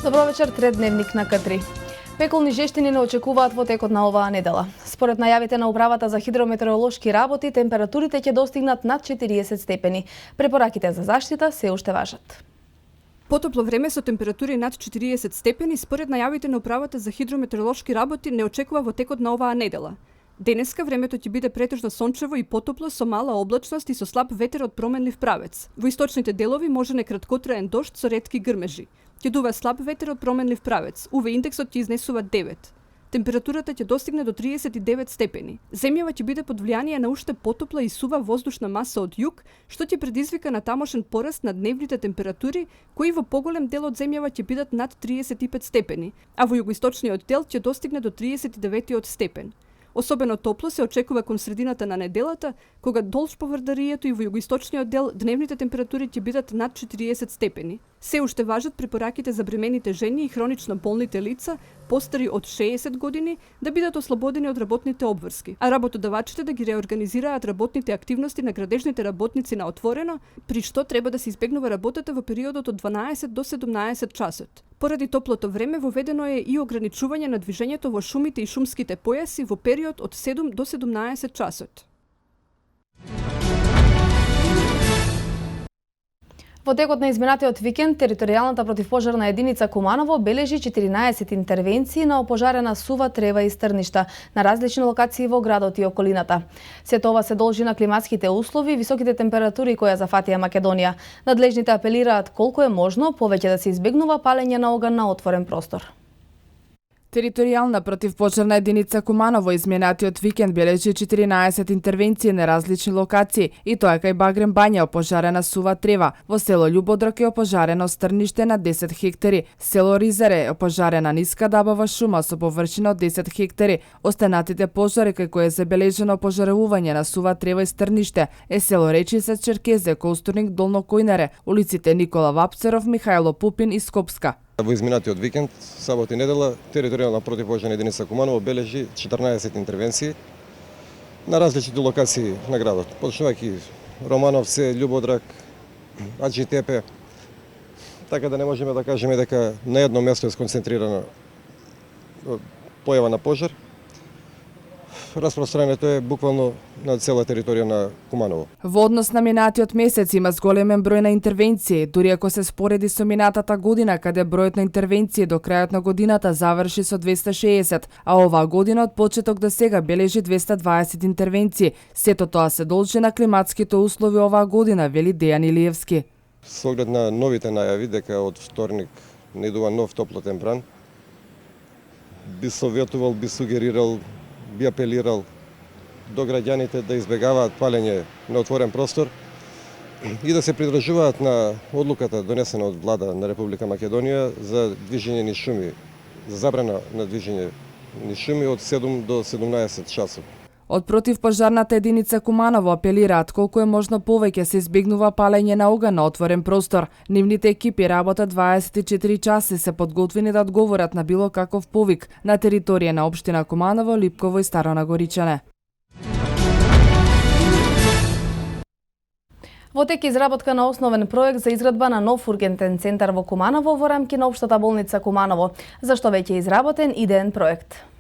Добро вечер, тредневник на К3. Пеколни жештини не очекуваат во текот на оваа недела. Според најавите на Управата за хидрометеоролошки работи, температурите ќе достигнат над 40 степени. Препораките за заштита се уште важат. Потопло време со температури над 40 степени, според најавите на Управата за хидрометеоролошки работи, не очекува во текот на оваа недела. Денеска времето ќе биде претежно сончево и потопло со мала облачност и со слаб ветер од променлив правец. Во источните делови може некраткотраен дожд со ретки грмежи. Ќе дува слаб ветер од променлив правец. УВ индексот ќе изнесува 9. Температурата ќе достигне до 39 степени. Земјава ќе биде под влијание на уште потопла и сува воздушна маса од југ, што ќе предизвика на тамошен пораст на дневните температури, кои во поголем дел од земјава ќе бидат над 35 степени, а во југоисточниот дел ќе достигне до 39 степен. Особено топло се очекува кон средината на неделата, кога долж по Вардарието и во југоисточниот дел дневните температури ќе бидат над 40 степени. Се уште важат препораките за бремените жени и хронично болните лица, постари од 60 години, да бидат ослободени од работните обврски, а работодавачите да ги реорганизираат работните активности на градежните работници на отворено, при што треба да се избегнува работата во периодот од 12 до 17 часот. Поради топлото време воведено е и ограничување на движењето во шумите и шумските појаси во период од 7 до 17 часот. Во текот на изминатиот викенд, територијалната противпожарна единица Куманово бележи 14 интервенции на опожарена сува, трева и стрништа на различни локации во градот и околината. Сето ова се должи на климатските услови и високите температури која зафатија Македонија. Надлежните апелираат колку е можно повеќе да се избегнува палење на оган на отворен простор. Територијална противпожарна единица Куманово изминатиот викенд бележи 14 интервенции на различни локации, и тоа кај Багрем Бања опожарена сува трева, во село Љубодрак е опожарено стрниште на 10 хектари, село Ризаре е опожарена ниска дабава шума со површина од 10 хектари. Останатите пожари кај кои е забележено опожарување на сува трева и стрниште е село Речица, Черкезе, Костурник, Долно Којнаре, улиците Никола Вапцеров, Михајло Пупин и Скопска. Во изминатиот викенд, сабота и недела, територијална противпожарна единица Куманово бележи 14 интервенции на различни локации на градот, почнувајќи Романовце, Љубодрак, Аџитепе, така да не можеме да кажеме дека на едно место е сконцентрирана појава на пожар. Распространето е буквално на цела територија на Куманово. Во однос на минатиот месец има зголемен број на интервенции, дури ако се спореди со минатата година, каде бројот на интервенции до крајот на годината заврши со 260, а оваа година од почеток до сега бележи 220 интервенции. Сето тоа се должи на климатските услови оваа година, вели Дејан Илиевски. Со оглед на новите најави дека од вторник не идува нов топлотен бран, би советувал, би сугерирал, би апелирал до граѓаните да избегаваат палење на отворен простор и да се придржуваат на одлуката донесена од влада на Република Македонија за движење низ шуми, за забрана на движење низ шуми од 7 до 17 часот. Од противпожарната единица Куманово апелираат колку е можно повеќе се избегнува палење на оган на отворен простор. Нивните екипи работат 24 часи, се подготвени да одговорат на било каков повик на територија на општина Куманово, Липково и Старо Нагоричане. Во тек изработка на основен проект за изградба на нов ургентен центар во Куманово во рамки на општата болница Куманово, зашто веќе е изработен идеен проект.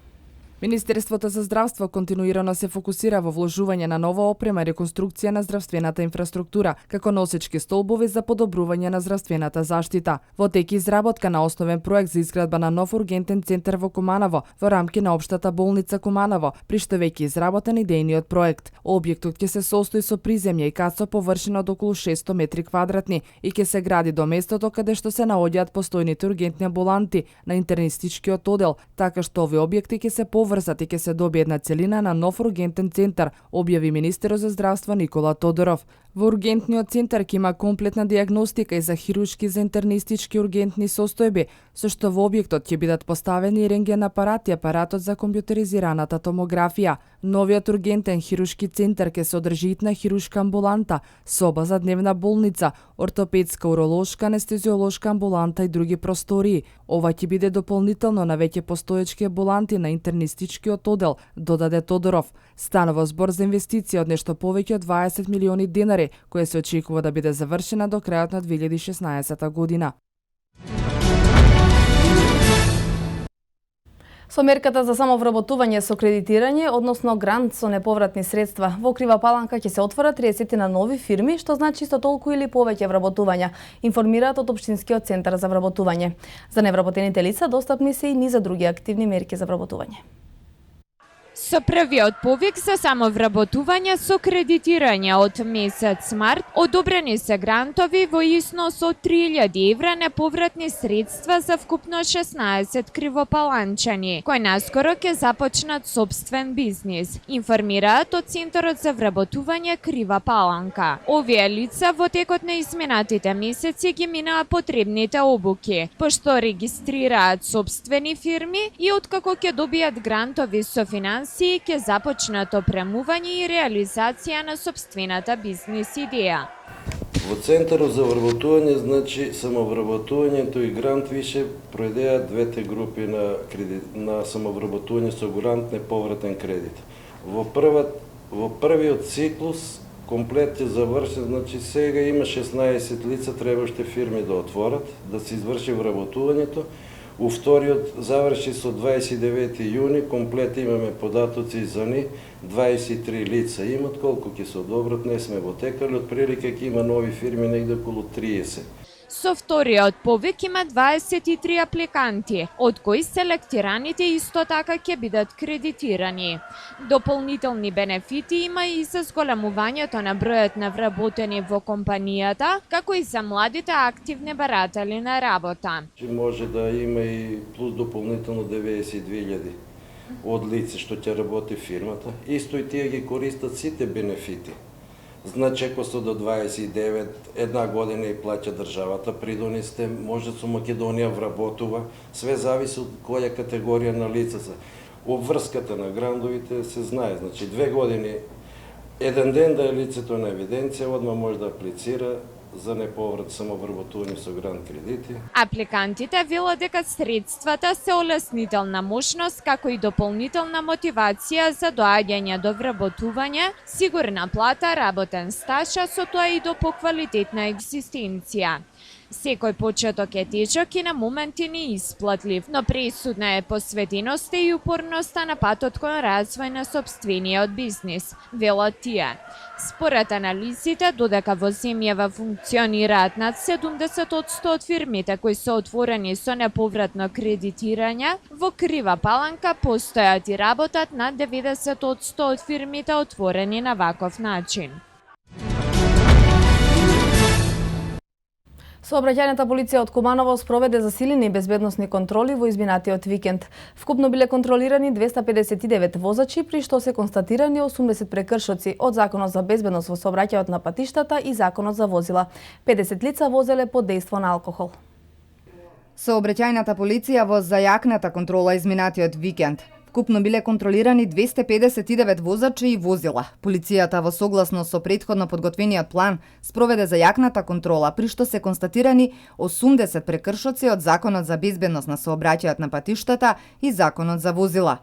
Министерството за здравство континуирано се фокусира во вложување на нова опрема и реконструкција на здравствената инфраструктура, како носечки столбови за подобрување на здравствената заштита. Во тек изработка на основен проект за изградба на нов ургентен центар во Куманово, во рамки на општата болница Куманово, при што веќе изработен идејниот проект. Објектот ќе се состои со приземје и кацо површина од околу 600 метри квадратни и ќе се гради до местото каде што се наоѓаат постојните ургентни амбуланти на интернистичкиот одел, така што овие објекти ќе се поврзати ќе се добие една целина на нов ургентен центар, објави министерот за здравство Никола Тодоров. Во ургентниот центар ќе има комплетна дијагностика и за хируршки, за интернистички ургентни состојби, со што во објектот ќе бидат поставени рентген апарат и апаратот за компјутеризираната томографија. Новиот ургентен хируршки центар ќе содржи итна хируршка амбуланта, соба за дневна болница, ортопедска, уролошка, анестезиолошка амбуланта и други простории. Ова ќе биде дополнително на веќе постоечки амбуланти на интернистичкиот оддел, додаде Тодоров. Станува збор за инвестиција од нешто повеќе од 20 милиони денари, која се очекува да биде завршена до крајот на 2016 година. Со мерката за самовработување со кредитирање, односно грант со неповратни средства, во Крива Паланка ќе се отворат 30 на нови фирми, што значи исто толку или повеќе вработувања, информираат од Општинскиот центар за вработување. За невработените лица достапни се и низа други активни мерки за вработување. Со првиот повик за самовработување со кредитирање од месец март, одобрени се грантови во износ од 3000 евра неповратни средства за вкупно 16 кривопаланчани, кои наскоро ќе започнат собствен бизнис, информираат од Центарот за вработување Крива Паланка. Овие лица во текот на изминатите месеци ги минаа потребните обуки, пошто регистрираат собствени фирми и откако ќе добијат грантови со финанси, ќе започнат опремување и реализација на собствената бизнис идеја. Во Центарот за вработување, значи самовработувањето и грант више проедеа двете групи на самовработување со грант неповратен кредит. Во првиот циклус комплет е завршен, значи сега има 16 лица требаше фирми да отворат, да се изврши вработувањето. У вториот заврши со 29 јуни, комплет имаме податоци за ни, 23 лица имат, колку ќе се одобрат, не сме го текали, отприлike ќе има нови фирми негде околу 30. Со вториот повик има 23 апликанти, од кои селектираните исто така ќе бидат кредитирани. Дополнителни бенефити има и за зголемувањето на бројот на вработени во компанијата, како и за младите активни баратели на работа. Може да има и плюс дополнително 92.000 од лице што ќе работи фирмата. Исто и тие ги користат сите бенефити. Значи, ако се до 29, една година и плаќа државата, придонесте, може со Македонија вработува, све зависи од која категорија на лицата. Обврската на грандовите се знае, значи 2 години, еден ден да е лицето на евиденција, одма може да аплицира за неповрат самовработување со грант кредити. Апликантите велат дека средствата се олеснителна можност, како и дополнителна мотивација за доаѓање до вработување, сигурна плата, работен стаж, а со тоа и до поквалитетна екзистенција. Секој почеток е тежок и на моменти неисплатлив, но пресудна е посветеноста и упорноста на патот кон развој на собствениот бизнис, велат тие. Според анализите, додека во земјава функционираат над 70% од фирмите кои се отворени со неповратно кредитирање, во Крива Паланка постојат и работат над 90% од фирмите отворени на ваков начин. Сообраќајната полиција од Куманово спроведе засилени безбедносни контроли во изминатиот викенд. Вкупно биле контролирани 259 возачи, при што се констатирани 80 прекршоци од Законот за безбедност во сообраќајот на патиштата и Законот за возила. 50 лица возеле под дејство на алкохол. Сообраќајната полиција во зајакната контрола изминатиот викенд. Вкупно биле контролирани 259 возачи и возила. Полицијата во согласно со претходно подготвениот план спроведе зајакната контрола, при што се констатирани 80 прекршоци од Законот за безбедност на сообраќајот на патиштата и Законот за возила.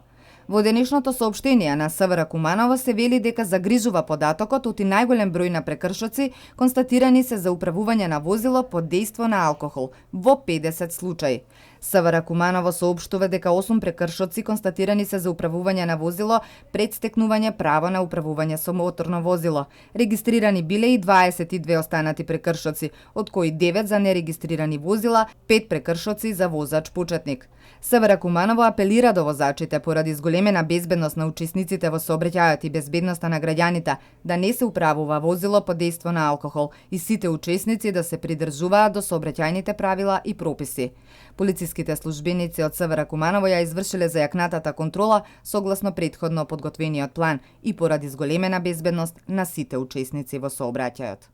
Во денешното соопштение на СВР Куманово се вели дека загрижува податокот оти најголем број на прекршоци констатирани се за управување на возило под дејство на алкохол во 50 случаи. СВР Куманово соопштува дека 8 прекршоци констатирани се за управување на возило пред стекнување право на управување со моторно возило. Регистрирани биле и 22 останати прекршоци, од кои 9 за нерегистрирани возила, 5 прекршоци за возач почетник. СВР Куманово апелира до возачите поради зголемена безбедност на учесниците во сообраќајот и безбедноста на граѓаните да не се управува возило под дејство на алкохол и сите учесници да се придржуваат до сообраќајните правила и прописи. Полициските Полициските службеници од СВР Куманово ја извршиле зајакнатата контрола согласно претходно подготвениот план и поради зголемена безбедност на сите учесници во сообраќајот.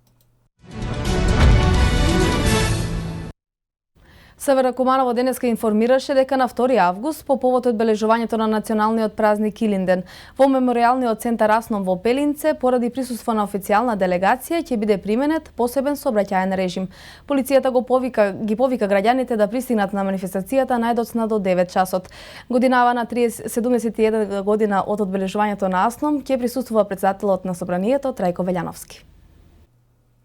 СВР Куманово денеска информираше дека на 2 август по повод одбележувањето на националниот празник Илинден во меморијалниот центар Асном во Пелинце поради присуство на официјална делегација ќе биде применет посебен сообраќајен режим. Полицијата ги повика граѓаните да пристигнат на манифестацијата најдоцна до 9 часот. Годинава на 71 година од одбележувањето на Асном ќе присуствува председателот на собранието Трајко Велјановски.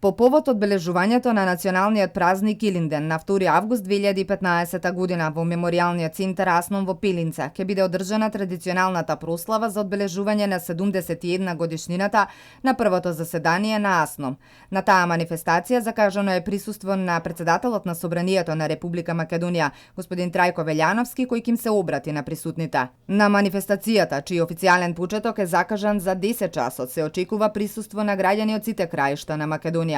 По повод одбележувањето на националниот празник Илинден на 2 август 2015 година во меморијалниот центар Асном во Пелинце ќе биде одржана традиционалната прослава за одбележување на 71 годишнината на првото заседание на Асном. На таа манифестација закажано е присуство на председателот на Собранието на Република Македонија, господин Трајко Велјановски, кој ќе им се обрати на присутните. На манифестацијата, чиј официјален почеток е закажан за 10 часот, се очекува присуство на граѓани од сите краишта на Македонија.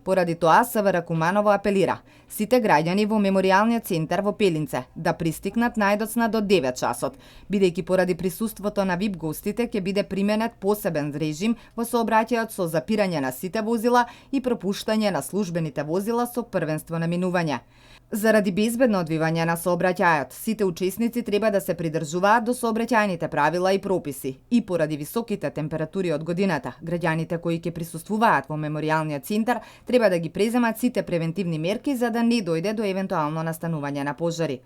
Поради тоа СВР Куманово апелира сите граѓани во меморијалниот центар во Пелинце да пристигнат најдоцна до 9 часот, бидејќи поради присуството на VIP гостите ќе биде применет посебен режим во сообраќајот со запирање на сите возила и пропуштање на службените возила со првенство на минување. Заради безбедно одвивање на сообраќајот, сите учесници треба да се придржуваат до сообраќајните правила и прописи. И поради високите температури од годината, граѓаните кои ќе присуствуваат во меморијалниот центар треба да ги преземат сите превентивни мерки за да не дојде до евентуално настанување на пожари.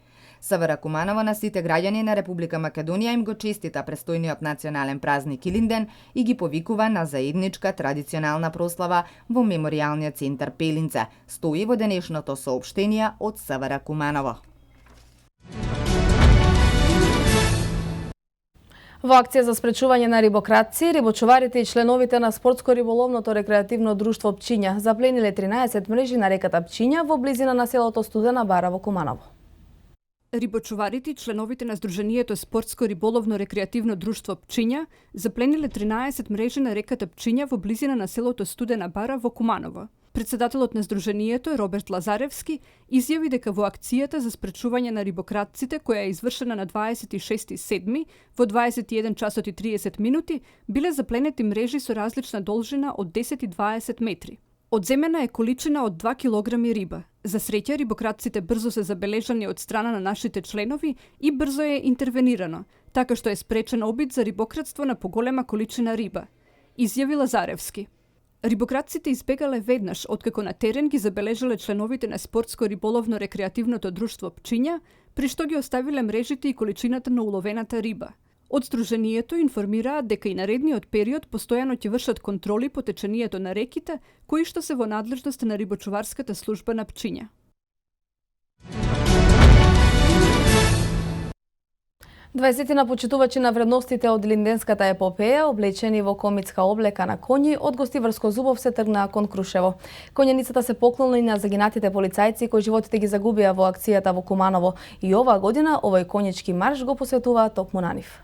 СВР Куманово на сите граѓани на Република Македонија им го честита престојниот национален празник Илинден и ги повикува на заедничка традиционална прослава во меморијалниот центар Пелинце, стои во денешното соопштение од СВР Куманово. Во акција за спречување на рибократци, рибочуварите и членовите на спортско-риболовното рекреативно друштво Пчиња заплениле 13 мрежи на реката Пчиња во близина на селото Студена бара во Куманово. Рибочуварите и членовите на Сдруженијето спортско-риболовно рекреативно друштво Пчиња заплениле 13 мрежи на реката Пчиња во близина на селото Студена бара во Куманово. Председателот на Сдруженијето Роберт Лазаревски изјави дека во акцијата за спречување на рибократците, која е извршена на 26.7. во 21 часот и 30 минути, биле запленети мрежи со различна должина од 10 и 20 метри. Одземена е количина од 2 килограми риба. За среќа, рибократците брзо се забележани од страна на нашите членови и брзо е интервенирано, така што е спречен обид за рибократство на поголема количина риба, изјави Лазаревски. Рибократците избегале веднаш, откако на терен ги забележале членовите на спортско-риболовно рекреативното друштво Пчиња, при што ги оставиле мрежите и количината на уловената риба. Од Сдруженијето информираат дека и наредниот период постојано ќе вршат контроли по течението на реките, кои што се во надлежност на рибочуварската служба на Пчиња. Дваесетина почитувачи на вредностите од Илинденската епопеја, облечени во комитска облека на коњи, од Гостиварско Зубов се тргнаа кон Крушево. Коњаницата се поклони на загинатите полицајци кои животите ги загубија во акцијата во Куманово и оваа година овој коњички марш го посветуваат токму на нив.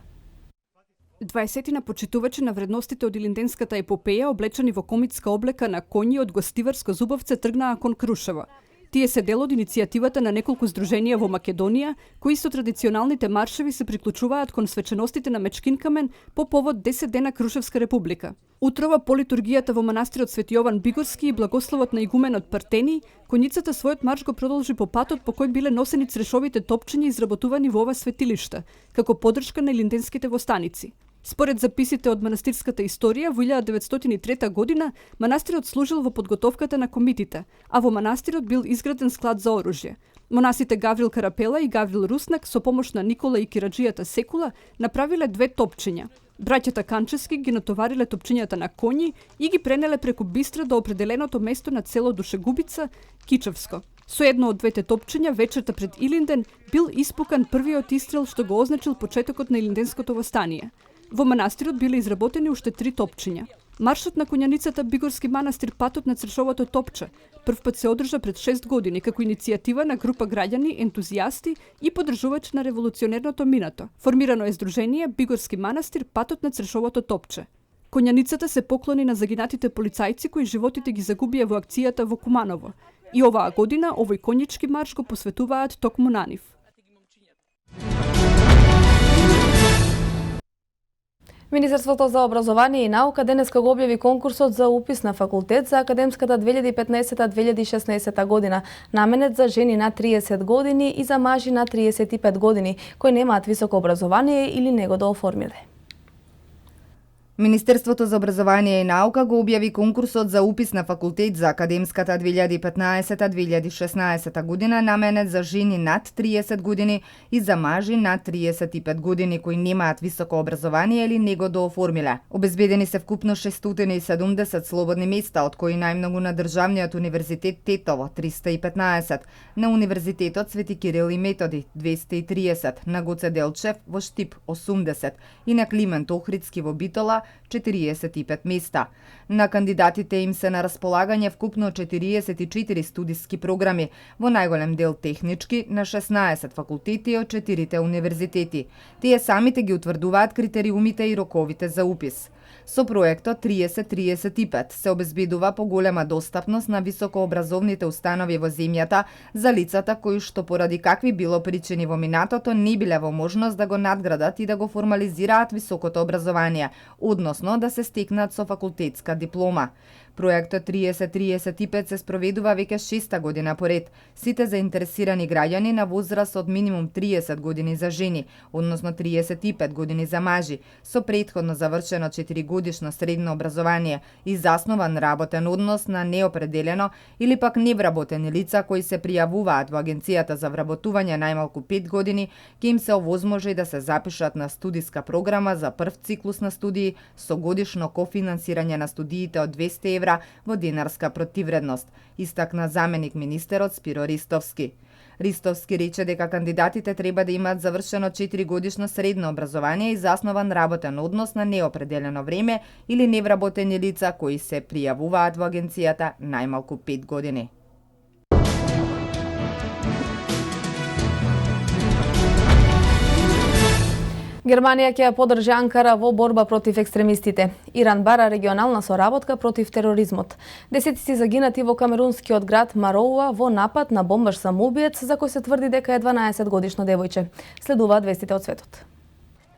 20 почитувачи на вредностите од Илинденската епопеја, облечени во комитска облека на коњи од Гостиварско Зубовце, тргнаа кон Крушево. Тие се дел од иницијативата на неколку здруженија во Македонија, кои со традиционалните маршеви се приклучуваат кон свеченостите на Мечкин камен по повод 10 дена Крушевска република. Утрова по литургијата во манастирот Свети Јован Бигорски и благословот на игуменот Партени, коњицата својот марш го продолжи по патот по кој биле носени црешовите топчиња изработувани во ова светилиште, како поддршка на илинденските востаници. Според записите од манастирската историја, во 1903 година манастирот служил во подготовката на комитите, а во манастирот бил изграден склад за оружје. Монасите Гаврил Карапела и Гаврил Руснак со помош на Никола и Кираџијата Секула направиле 2 топчиња. Браќата Канчески ги натовариле топчињата на коњи и ги пренеле преку Бистра до определеното место на село Душегубица, Кичевско. Со едно од двете топчиња вечерта пред Илинден бил испукан првиот истрел што го означил почетокот на Илинденското востание. Во манастирот биле изработени уште 3 топчиња. Маршот на коњаницата Бигорски манастир патот на Црешовото топче првпат се одржа пред 6 години како иницијатива на група граѓани, ентузијасти и поддржувачи на револуционерното минато. Формирано е здружение Бигорски манастир патот на Црешовото топче. Коњаницата се поклони на загинатите полицајци кои животите ги загубија во акцијата во Куманово. И оваа година овој коњички марш го посветуваат токму на нив. Министерството за образование и наука денеска го објави конкурсот за упис на факултет за академската 2015-2016 година, наменет за жени над 30 години и за мажи над 35 години, кои немаат високо образование или не го дооформиле. Министерството за образование и наука го објави конкурсот за упис на факултет за академската 2015-2016 година, наменет за жени над 30 години и за мажи над 35 години кои немаат високо образование или не го дооформиле. Обезбедени се вкупно 670 слободни места, од кои најмногу на Државниот универзитет Тетово 315, на Универзитетот Свети Кирил и Методи 230, на Гоце Делчев во Штип 80 и на Климент Охридски во Битола 45 места. На кандидатите им се на располагање вкупно 44 студиски програми, во најголем дел технички, на 16 факултети од 4 универзитети. Тие самите ги утврдуваат критериумите и роковите за упис. Со проектот 30-35 се обезбедува поголема достапност на високообразовните установи во земјата за лицата кои што поради какви било причини во минатото не биле во можност да го надградат и да го формализираат високото образование, односно да се стекнат со факултетска диплома. Проектот 30-35 се спроведува веќе 6-та година поред. Сите заинтересирани граѓани на возраст од минимум 30 години за жени, односно 35 години за мажи, со претходно завршено 4-годишно средно образование и заснован работен однос на неопределено или пак невработени лица кои се пријавуваат во Агенцијата за вработување најмалку 5 години, ќе им се овозможи да се запишат на студиска програма за прв циклус на студии со годишно кофинансирање на студиите од 200 евра во динарска противредност, истакна заменик министерот Спиро Ристовски. Ристовски рече дека кандидатите треба да имаат завршено 4-годишно средно образование и заснован работен однос на неопределено време или невработени лица кои се пријавуваат во агенцијата најмалку 5 години. Германија ќе ја поддржи Анкара во борба против екстремистите. Иран бара регионална соработка против тероризмот. Десетици загинати во камерунскиот град Мароуа во напад на бомбаш самоубиец за кој се тврди дека е 12-годишно девојче. Следуваат вестите од светот.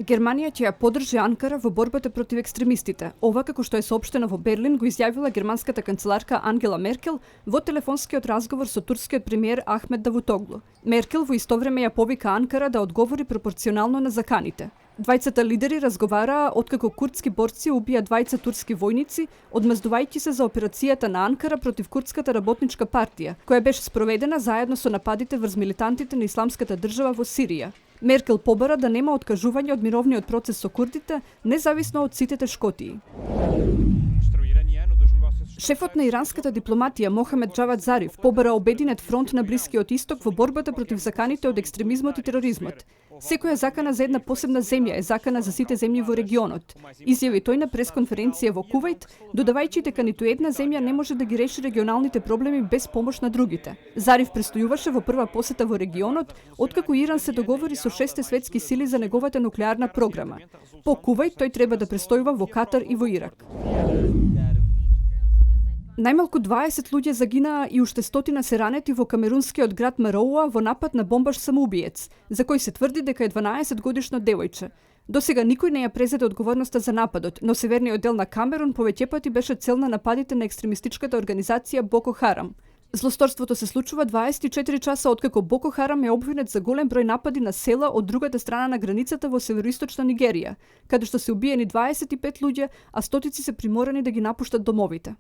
Германија ќе ја поддржи Анкара во борбата против екстремистите. Ова, како што е соопштено во Берлин, го изјавила германската канцеларка Ангела Меркел во телефонскиот разговор со турскиот премиер Ахмед Давутоглу. Меркел во исто време ја повика Анкара да одговори пропорционално на заканите. Двајцата лидери разговараа откако курдски борци убија двајца турски војници, одмездувајќи се за операцијата на Анкара против Курдската работничка партија, која беше спроведена заедно со нападите врз милитантите на Исламската држава во Сирија. Меркел побара да нема откажување од мировниот процес со курдите, независно од сите тешкотии. Шефот на иранската дипломатија Мохамед Джавад Зариф побара обединет фронт на Блискиот исток во борбата против заканите од екстремизмот и тероризмот. Секоја закана за една посебна земја е закана за сите земји во регионот, изјави тој на пресконференција во Кувајт, додавајќи дека ниту една земја не може да ги реши регионалните проблеми без помош на другите. Зариф престојуваше во прва посета во регионот, откако Иран се договори со 6 светски сили за неговата нуклеарна програма. По Кувајт тој треба да престојува во Катар и во Ирак. Најмалку 20 луѓе загинаа и уште стотина се ранети во камерунскиот град Мароуа во напад на бомбаш самоубиец, за кој се тврди дека е 12-годишно девојче. До сега никој не ја презеде одговорноста за нападот, но северниот дел на Камерун повеќе пати беше цел на нападите на екстремистичката организација Боко Харам. Злосторството се случува 24 часа откако Боко Харам е обвинет за голем број напади на села од другата страна на границата во североисточна Нигерија, каде што се убиени 25 луѓе, а стотици се приморани да ги напуштат домовите.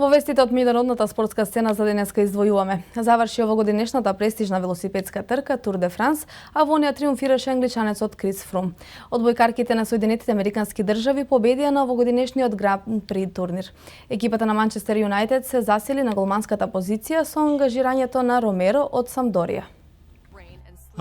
Во вестите од меѓународната спортска сцена за денеска издвојуваме. Заврши овогодинешната престижна велосипедска трка Тур де Франс, а во неја триумфираше англичанецот Крис Фрум. Одбојкарките на Соединетите американски држави победија на овогодинешниот Гран При турнир. Екипата на Манчестер Юнајтед се засили на голманската позиција со ангажирањето на Ромеро од Самдорија.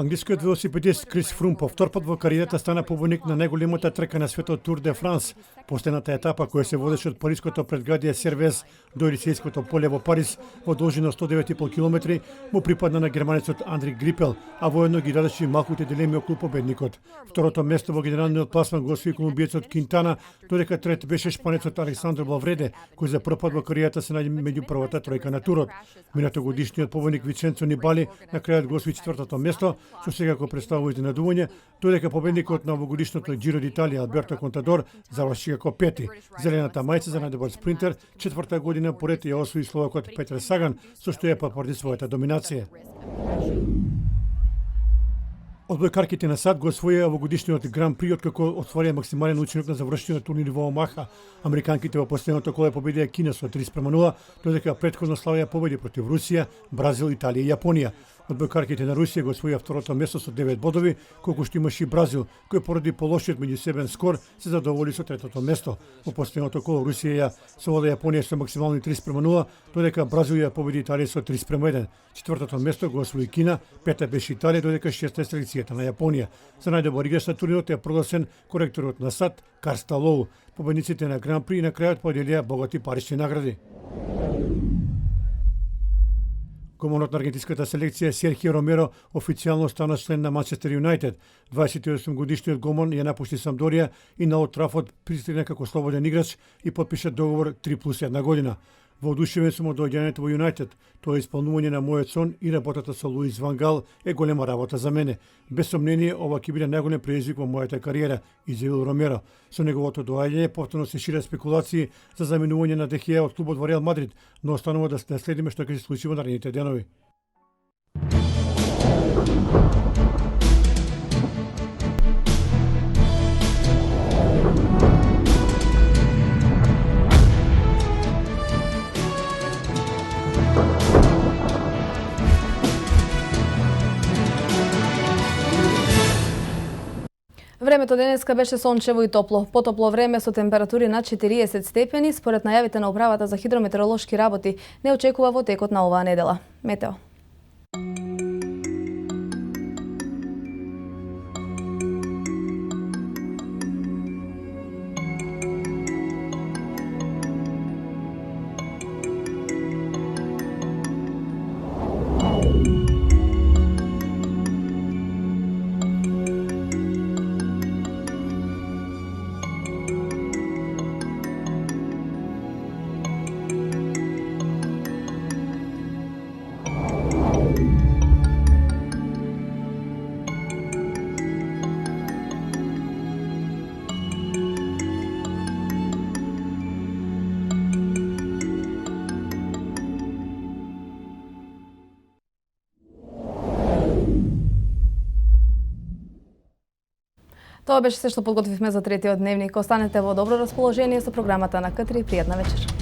Англискиот велосипедист Крис Фрум по втор пат во кариерата стана победник на најголемата трка на светот Тур де Франс. Последната етапа која се водеше од париското предградие Сервес до Елисејското поле во Париз во должина 109,5 км му припадна на германецот Андри Грипел, а воедно ги дадеше малкуте дилеми околу победникот. Второто место во генералниот пласман го освои колумбиецот Кинтана, додека трет беше шпанецот Александро Валвреде, кој за прв пат во кариерата се најде меѓу првата тројка на турот. Минатогодишниот победник Виченцо Нибали на крајот го освои четвртото место, што сега го представува изненадување, додека победникот на овогодишното Giro d'Italia Алберто Контадор заврши како пети. Зелената мајца за најдобар спринтер четврта година поред ја освои словакот Петер Саган, со што ја потврди својата доминација. Одбојкарките на САД го освоија овогодишниот Гран При откако отворија максимален учинок на завршениот турнир во Омаха. Американките во последното коло победија Кина со 3:0, додека претходно славија победи против Русија, Бразил, Италија и Јапонија. Одбојкарките на Русија го освоија второто место со 9 бодови, колку што имаше и Бразил, кој поради полошиот меѓусебен скор се задоволи со третото место. Во последното коло Русија ја совлада Јапонија со максимални 3:0, додека Бразил ја победи Италија со 3:1. Четвртото место го освои Кина, пета беше Италија, додека шеста е селекцијата на Јапонија. За најдобар играч на турнирот е прогласен коректорот на САД Карста Лоу. Победниците на Гран При на крајот поделија богати парични награди. Гомонот на аргентинската селекција Серхио Ромеро официјално стана член на Манчестер Юнајтед. 28-годишниот гомон ја напушти Самдорија и на Олд Трафорд пристигна како слободен играч и потпиша договор 3+1 година. Воодушевен сум од доаѓањето во Юнајтед. Тоа е исполнување на мојот сон и работата со Луис Ван Гал е голема работа за мене. Без сомнение, ова ќе биде најголем предизвик во мојата кариера, изјавил Ромеро. Со неговото доаѓање повторно се шират спекулации за заменување на Дехеја од клубот во Реал Мадрид, но останува да следиме што ќе се случи во наредните денови. Времето денеска беше сончево и топло. Потопло време со температури над 40 степени, според најавите на управата за хидрометеоролошки работи, не очекува во текот на оваа недела. Метео. Тоа беше се што подготвивме за третиот дневник. Останете во добро расположение со програмата на К3. Пријатна вечер.